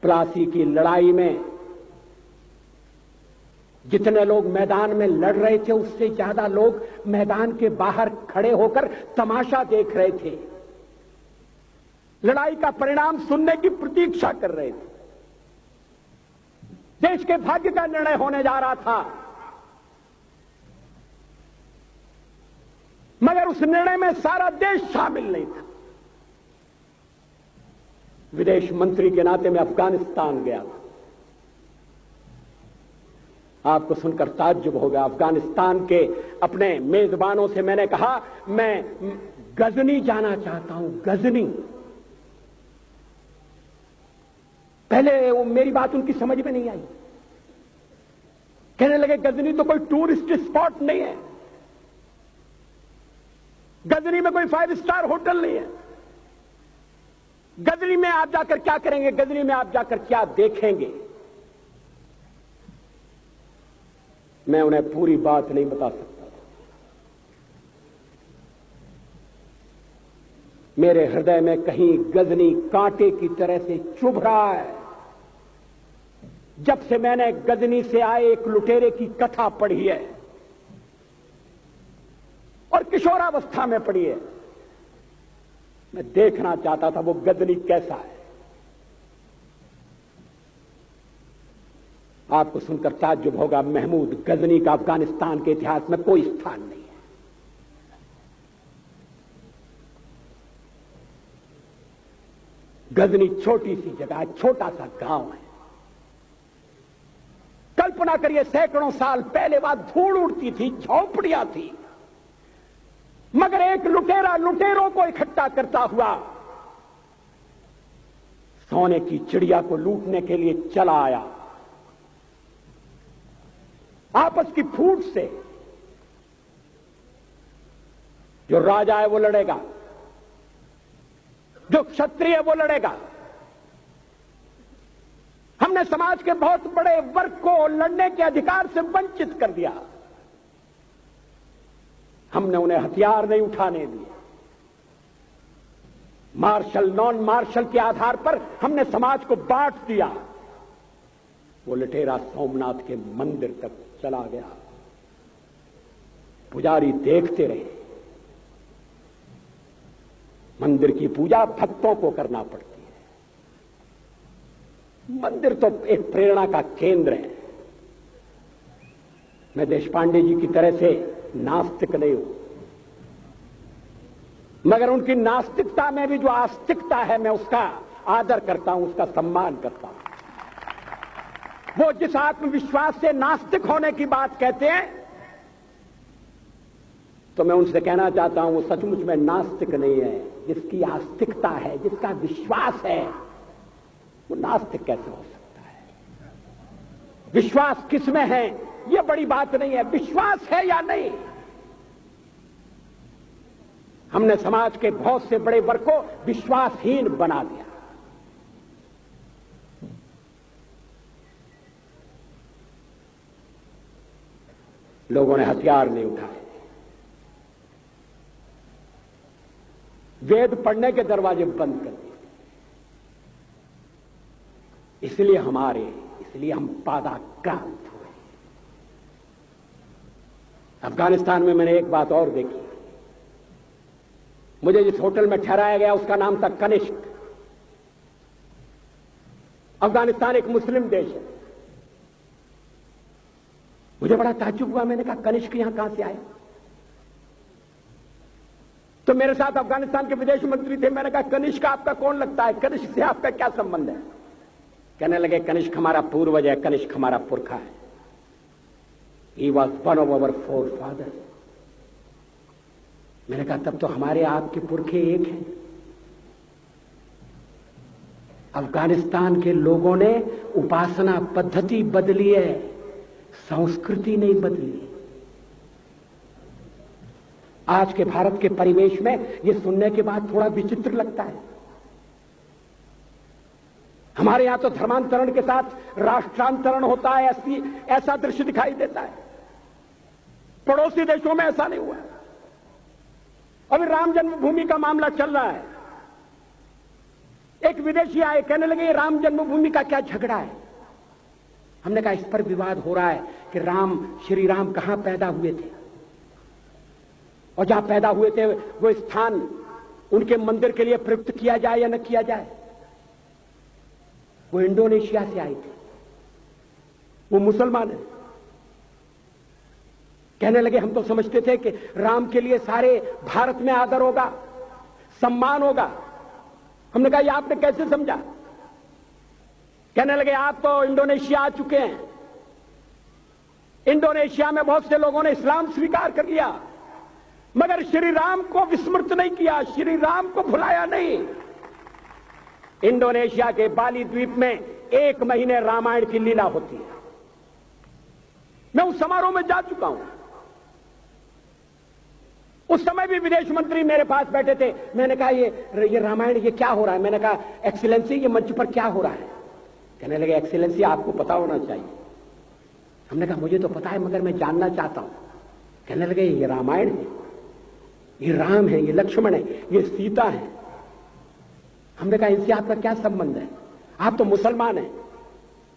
प्लासी की लड़ाई में जितने लोग मैदान में लड़ रहे थे उससे ज्यादा लोग मैदान के बाहर खड़े होकर तमाशा देख रहे थे, लड़ाई का परिणाम सुनने की प्रतीक्षा कर रहे थे। देश के भाग्य का निर्णय होने जा रहा था, मगर उस निर्णय में सारा देश शामिल नहीं था। विदेश मंत्री के नाते मैं अफगानिस्तान गया था। आपको सुनकर ताज्जुब होगा, अफगानिस्तान के अपने मेजबानों से मैंने कहा मैं गजनी जाना चाहता हूं, गजनी। पहले वो मेरी बात उनकी समझ में नहीं आई, कहने लगे गजनी तो कोई टूरिस्ट स्पॉट नहीं है, गजनी में कोई 5 स्टार होटल नहीं है, गजनी में आप जाकर क्या करेंगे, गजनी में आप जाकर क्या देखेंगे। मैं उन्हें पूरी बात नहीं बता सकता था। मेरे हृदय में कहीं गजनी कांटे की तरह से चुभ रहा है। जब से मैंने गजनी से आए एक लुटेरे की कथा पढ़ी है और किशोरावस्था में पढ़ी है, मैं देखना चाहता था वो गजनी कैसा है। आपको सुनकर ताज्जुब होगा, महमूद गजनी का अफगानिस्तान के इतिहास में कोई स्थान नहीं है। गजनी छोटी सी जगह है, छोटा सा गांव है। कल्पना करिए सैकड़ों साल पहले वहां धूल उड़ती थी, झोंपड़ियां थी, मगर एक लुटेरा लुटेरों को इकट्ठा करता हुआ सोने की चिड़िया को लूटने के लिए चला आया। आपस की फूट से जो राजा है वो लड़ेगा, जो क्षत्रिय है वो लड़ेगा। हमने समाज के बहुत बड़े वर्ग को लड़ने के अधिकार से वंचित कर दिया। हमने उन्हें हथियार नहीं उठाने दिए। मार्शल नॉन मार्शल के आधार पर हमने समाज को बांट दिया। वो लुटेरा सोमनाथ के मंदिर तक चला गया। पुजारी देखते रहे। मंदिर की पूजा भक्तों को करना पड़ती है। मंदिर तो एक प्रेरणा का केंद्र है। मैं देशपांडे जी की तरह से नास्तिक नहीं हूं, मगर उनकी नास्तिकता में भी जो आस्तिकता है मैं उसका आदर करता हूं, उसका सम्मान करता हूं। वो जिस आत्मविश्वास से नास्तिक होने की बात कहते हैं, तो मैं उनसे कहना चाहता हूं वो सचमुच में नास्तिक नहीं है। जिसकी आस्तिकता है, जिसका विश्वास है, वो नास्तिक कैसे हो सकता है? विश्वास किसमें है ये बड़ी बात नहीं है, विश्वास है या नहीं। हमने समाज के बहुत से बड़े वर्ग को विश्वासहीन बना दिया। लोगों ने हथियार नहीं उठाए, वेद पढ़ने के दरवाजे बंद कर दिए। इसलिए हम पादाक्रांत हुए। अफगानिस्तान में मैंने एक बात और देखी। मुझे जिस होटल में ठहराया गया उसका नाम था कनिष्क। अफगानिस्तान एक मुस्लिम देश है। मुझे बड़ा ताज्जुब हुआ। मैंने कहा कनिष्क यहां कहां से आया? तो मेरे साथ अफगानिस्तान के विदेश मंत्री थे। मैंने कहा कनिष्क आपका कौन लगता है? कनिष्क से आपका क्या संबंध है? कहने लगे कनिष्क हमारा पूर्वज है, कनिष्क हमारा पुरखा है। He was one of our four father. मैंने कहा तब तो हमारे आपके पुरखे एक हैं। अफगानिस्तान के लोगों ने उपासना पद्धति बदली है, संस्कृति नहीं बदली। आज के भारत के परिवेश में यह सुनने के बाद थोड़ा विचित्र लगता है। हमारे यहां तो धर्मांतरण के साथ राष्ट्रांतरण होता है, ऐसा दृश्य दिखाई देता है। पड़ोसी देशों में ऐसा नहीं हुआ। अभी राम जन्मभूमि का मामला चल रहा है। एक विदेशी आए, कहने लगे राम जन्मभूमि का क्या झगड़ा है। हमने कहा इस पर विवाद हो रहा है कि श्री राम कहां पैदा हुए थे, और जहां पैदा हुए थे वो स्थान उनके मंदिर के लिए प्रयुक्त किया जाए या न किया जाए। वो इंडोनेशिया से आए थे, वो मुसलमान है। कहने लगे हम तो समझते थे कि राम के लिए सारे भारत में आदर होगा, सम्मान होगा। हमने कहा ये आपने कैसे समझा। कहने लगे आप तो इंडोनेशिया आ चुके हैं, इंडोनेशिया में बहुत से लोगों ने इस्लाम स्वीकार कर लिया, मगर श्री राम को विस्मृत नहीं किया, श्री राम को भुलाया नहीं। इंडोनेशिया के बाली द्वीप में 1 महीने रामायण की लीला होती है। मैं उस समारोह में जा चुका हूं। उस समय भी विदेश मंत्री मेरे पास बैठे थे। मैंने कहा ये रामायण ये क्या हो रहा है। मैंने कहा एक्सीलेंसी ये मंच पर क्या हो रहा है। कहने लगे एक्सीलेंसी आपको पता होना चाहिए। हमने कहा मुझे तो पता है मगर मैं जानना चाहता हूं। कहने लगे ये रामायण है, ये राम है, ये लक्ष्मण है, ये सीता है। हमने कहा इनसे आपका क्या संबंध है, आप तो मुसलमान हैं।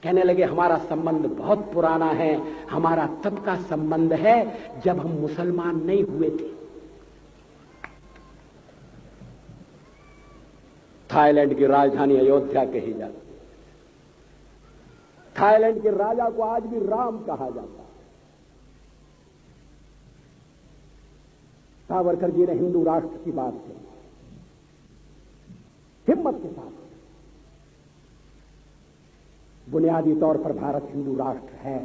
कहने लगे हमारा संबंध बहुत पुराना है, हमारा तब का संबंध है जब हम मुसलमान नहीं हुए थे। थाईलैंड की राजधानी अयोध्या कही जाती है। थाईलैंड के राजा को आज भी राम कहा जाता है। सावरकर जी ने हिंदू राष्ट्र की बात की, हिम्मत के साथ। बुनियादी तौर पर भारत हिंदू राष्ट्र है,